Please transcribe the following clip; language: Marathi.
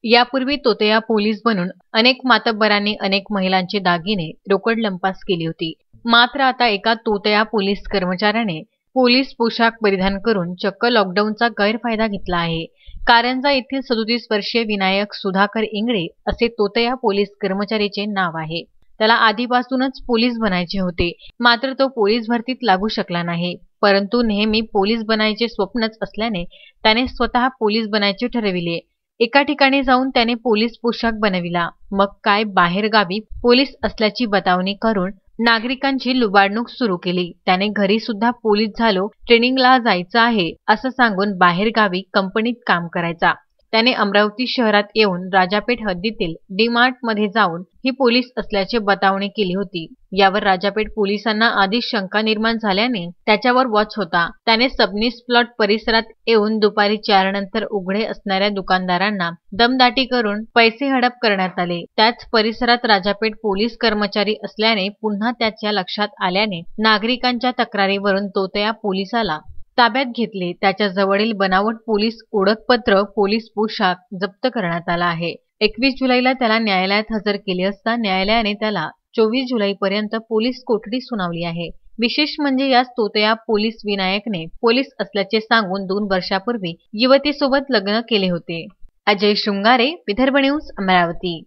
यापूर्वी तोतया पोलीस बनून अनेक मातब्बरांनी अनेक महिलांचे दागिने रोकड लंपास केली होती। मात्र आता एका तोतया पोलीस कर्मचाऱ्याने पोलीस पोशाख परिधान करून चक्क लॉकडाऊनचा गैरफायदा घेतला आहे। कारंजा येथील 37 वर्षीय विनायक सुधाकर इंगळे असे तोतया पोलीस कर्मचारीचे नाव आहे। त्याला आधीपासूनच पोलीस बनायचे होते, मात्र तो पोलीस भरतीत लागू शकला नाही। परंतु नेहमी पोलीस बनायचे स्वप्नच असल्याने त्याने स्वतः पोलीस बनायचे ठरविले। एका ठिकाणी जाऊन त्याने पोलीस पोशाख बनविला, मग काय बाहेरगावी पोलीस असल्याची बतावणी करून नागरिकांची लुबाडणूक सुरू केली। त्याने घरी सुद्धा पोलीस झालो, ट्रेनिंगला जायचं आहे असं सांगून बाहेरगावी कंपनीत काम करायचा। त्याने अमरावती शहरात येऊन राजापेठ हद्दीतील डी-मार्ट मध्ये जाऊन ही पोलीस असल्याची बतावणी केली होती। यावर राजापेठ पोलिसांना आधीच शंका निर्माण झाल्याने त्याच्यावर वॉच होता। त्याने सबनीस प्लॉट परिसरात येऊन दुपारी 4 नंतर उघडे असणाऱ्या दुकानदारांना दमदाटी करून पैसे हडप करण्यात आले। त्याच परिसरात राजापेठ पोलीस कर्मचारी असल्याने पुन्हा त्याच्या लक्षात आल्याने नागरिकांच्या तक्रारीवरून तोतया पोलिसाला ताब्यात घेतले। त्याच्या जवळील बनावट पोलीस ओळखपत्र, पोलीस पोशाख जप्त करण्यात आला आहे। 21 जुलैला त्याला न्यायालयात हजर केले असता न्यायालयाने त्याला 24 जुलैपर्यंत पोलीस कोठडी सुनावली आहे। विशेष म्हणजे याच तोतया पोलीस विनायकने पोलीस असल्याचे सांगून 2 वर्षापूर्वी युवतीसोबत लग्न केले होते। अजय शृंगारे, विदर्भ न्यूज, अमरावती।